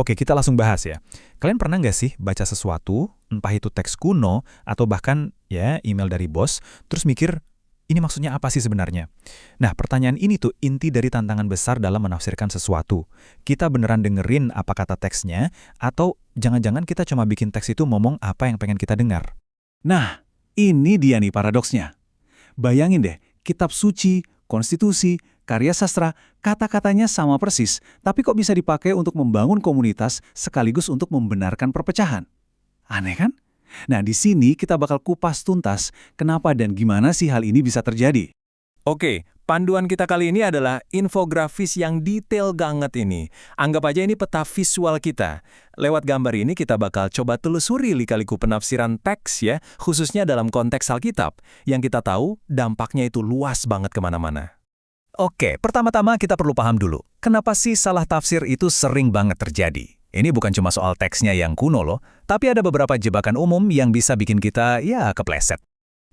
Oke, kita langsung bahas ya. Kalian pernah nggak sih baca sesuatu, entah itu teks kuno, atau bahkan ya email dari bos, terus mikir, ini maksudnya apa sih sebenarnya? Nah, pertanyaan ini tuh inti dari tantangan besar dalam menafsirkan sesuatu. Kita beneran dengerin apa kata teksnya, atau jangan-jangan kita cuma bikin teks itu ngomong apa yang pengen kita dengar. Nah, ini dia nih paradoksnya. Bayangin deh, kitab suci, konstitusi, karya sastra, kata-katanya sama persis, tapi kok bisa dipakai untuk membangun komunitas sekaligus untuk membenarkan perpecahan? Aneh kan? Nah, di sini kita bakal kupas tuntas kenapa dan gimana sih hal ini bisa terjadi. Oke, panduan kita kali ini adalah infografis yang detail banget ini. Anggap aja ini peta visual kita. Lewat gambar ini kita bakal coba telusuri lika-liku penafsiran teks ya, khususnya dalam konteks Alkitab. Yang kita tahu, dampaknya itu luas banget kemana-mana. Oke, pertama-tama kita perlu paham dulu, kenapa sih salah tafsir itu sering banget terjadi? Ini bukan cuma soal teksnya yang kuno loh, tapi ada beberapa jebakan umum yang bisa bikin kita, ya, kepleset.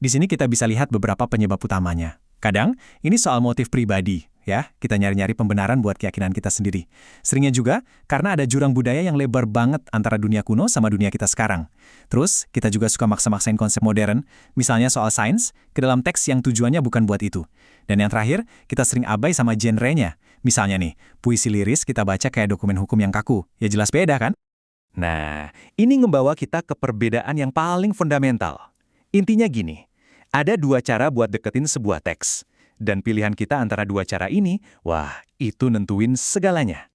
Di sini kita bisa lihat beberapa penyebab utamanya. Kadang, ini soal motif pribadi, ya. Kita nyari-nyari pembenaran buat keyakinan kita sendiri. Seringnya juga, karena ada jurang budaya yang lebar banget antara dunia kuno sama dunia kita sekarang. Terus, kita juga suka maksa-maksain konsep modern, misalnya soal sains, ke dalam teks yang tujuannya bukan buat itu. Dan yang terakhir, kita sering abai sama genrenya. Misalnya nih, puisi liris kita baca kayak dokumen hukum yang kaku. Ya jelas beda kan? Nah, ini ngebawa kita ke perbedaan yang paling fundamental. Intinya gini, ada dua cara buat deketin sebuah teks. Dan pilihan kita antara dua cara ini, wah, itu nentuin segalanya.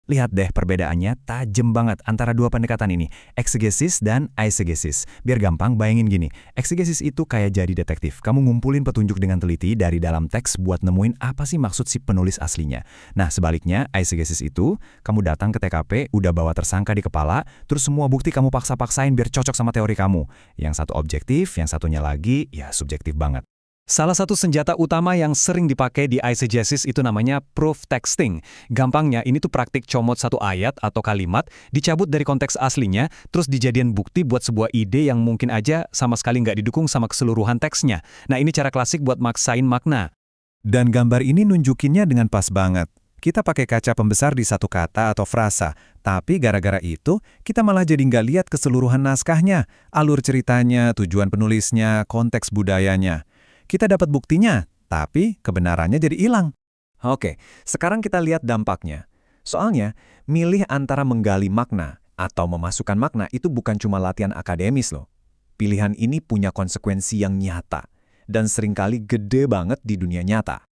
Lihat deh perbedaannya tajam banget antara dua pendekatan ini, eksegesis dan eisegesis. Biar gampang, bayangin gini, eksegesis itu kayak jadi detektif. Kamu ngumpulin petunjuk dengan teliti dari dalam teks buat nemuin apa sih maksud si penulis aslinya. Nah, sebaliknya, eisegesis itu, kamu datang ke TKP, udah bawa tersangka di kepala, terus semua bukti kamu paksa-paksain biar cocok sama teori kamu. Yang satu objektif, yang satunya lagi, ya subjektif banget. Salah satu senjata utama yang sering dipakai di eisegesis itu namanya proof texting. Gampangnya, ini tuh praktik comot satu ayat atau kalimat, dicabut dari konteks aslinya, terus dijadiin bukti buat sebuah ide yang mungkin aja sama sekali nggak didukung sama keseluruhan teksnya. Nah, ini cara klasik buat maksain makna. Dan gambar ini nunjukinnya dengan pas banget. Kita pakai kaca pembesar di satu kata atau frasa, tapi gara-gara itu, kita malah jadi nggak lihat keseluruhan naskahnya, alur ceritanya, tujuan penulisnya, konteks budayanya. Kita dapat buktinya, tapi kebenarannya jadi hilang. Oke, sekarang kita lihat dampaknya. Soalnya, milih antara menggali makna atau memasukkan makna itu bukan cuma latihan akademis loh. Pilihan ini punya konsekuensi yang nyata, dan seringkali gede banget di dunia nyata.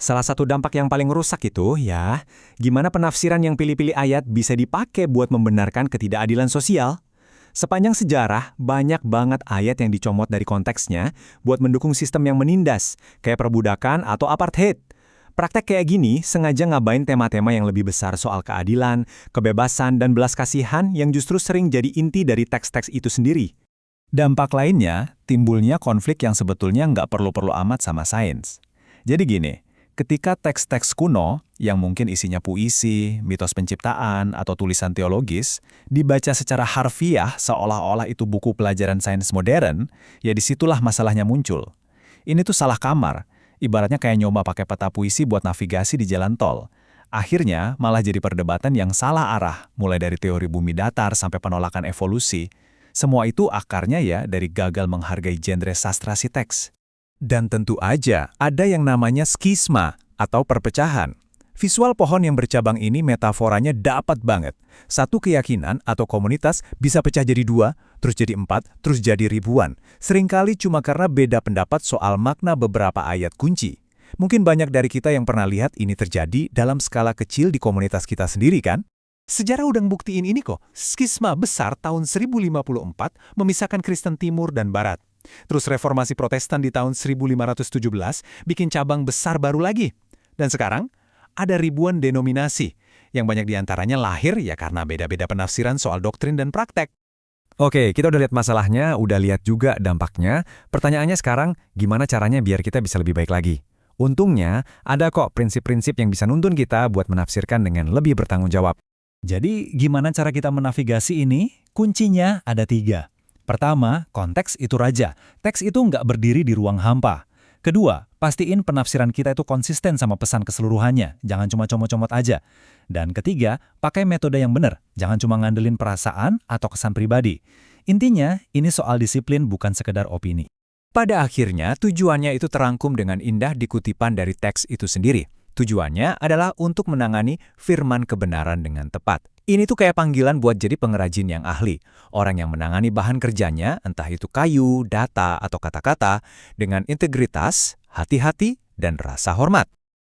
Salah satu dampak yang paling rusak itu, ya, gimana penafsiran yang pilih-pilih ayat bisa dipakai buat membenarkan ketidakadilan sosial. Sepanjang sejarah, banyak banget ayat yang dicomot dari konteksnya buat mendukung sistem yang menindas, kayak perbudakan atau apartheid. Praktek kayak gini sengaja ngabain tema-tema yang lebih besar soal keadilan, kebebasan, dan belas kasihan yang justru sering jadi inti dari teks-teks itu sendiri. Dampak lainnya, timbulnya konflik yang sebetulnya nggak perlu-perlu amat sama sains. Jadi gini, ketika teks-teks kuno, yang mungkin isinya puisi, mitos penciptaan, atau tulisan teologis, dibaca secara harfiah seolah-olah itu buku pelajaran sains modern, ya disitulah masalahnya muncul. Ini tuh salah kamar, ibaratnya kayak nyoba pakai peta puisi buat navigasi di jalan tol. Akhirnya malah jadi perdebatan yang salah arah, mulai dari teori bumi datar sampai penolakan evolusi. Semua itu akarnya ya dari gagal menghargai genre sastra si teks. Dan tentu aja ada yang namanya skisma atau perpecahan. Visual pohon yang bercabang ini metaforanya dapat banget. Satu keyakinan atau komunitas bisa pecah jadi 2, terus jadi 4, terus jadi ribuan. Seringkali cuma karena beda pendapat soal makna beberapa ayat kunci. Mungkin banyak dari kita yang pernah lihat ini terjadi dalam skala kecil di komunitas kita sendiri kan? Sejarah udah buktiin ini kok. Skisma besar tahun 1054 memisahkan Kristen Timur dan Barat. Terus reformasi Protestan di tahun 1517 bikin cabang besar baru lagi. Dan sekarang, ada ribuan denominasi, yang banyak diantaranya lahir ya karena beda-beda penafsiran soal doktrin dan praktek. Oke, kita udah lihat masalahnya, udah lihat juga dampaknya. Pertanyaannya sekarang, gimana caranya biar kita bisa lebih baik lagi? Untungnya, ada kok prinsip-prinsip yang bisa nuntun kita buat menafsirkan dengan lebih bertanggung jawab. Jadi, gimana cara kita menavigasi ini? Kuncinya ada 3. Pertama, konteks itu raja. Teks itu nggak berdiri di ruang hampa. Kedua, pastiin penafsiran kita itu konsisten sama pesan keseluruhannya, jangan cuma comot-comot aja. Dan ketiga, pakai metode yang benar, jangan cuma ngandelin perasaan atau kesan pribadi. Intinya, ini soal disiplin bukan sekedar opini. Pada akhirnya, tujuannya itu terangkum dengan indah di kutipan dari teks itu sendiri. Tujuannya adalah untuk menangani firman kebenaran dengan tepat. Ini tuh kayak panggilan buat jadi pengrajin yang ahli. Orang yang menangani bahan kerjanya, entah itu kayu, data, atau kata-kata, dengan integritas, hati-hati, dan rasa hormat.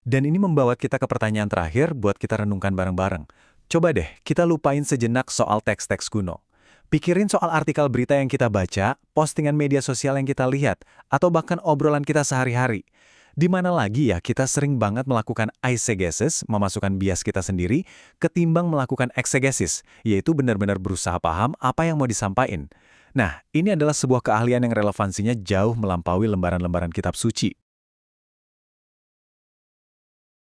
Dan ini membawa kita ke pertanyaan terakhir buat kita renungkan bareng-bareng. Coba deh, kita lupain sejenak soal teks-teks kuno. Pikirin soal artikel berita yang kita baca, postingan media sosial yang kita lihat, atau bahkan obrolan kita sehari-hari. Di mana lagi ya kita sering banget melakukan eisegesis, memasukkan bias kita sendiri, ketimbang melakukan eksegesis, yaitu benar-benar berusaha paham apa yang mau disampaikan. Nah, ini adalah sebuah keahlian yang relevansinya jauh melampaui lembaran-lembaran kitab suci.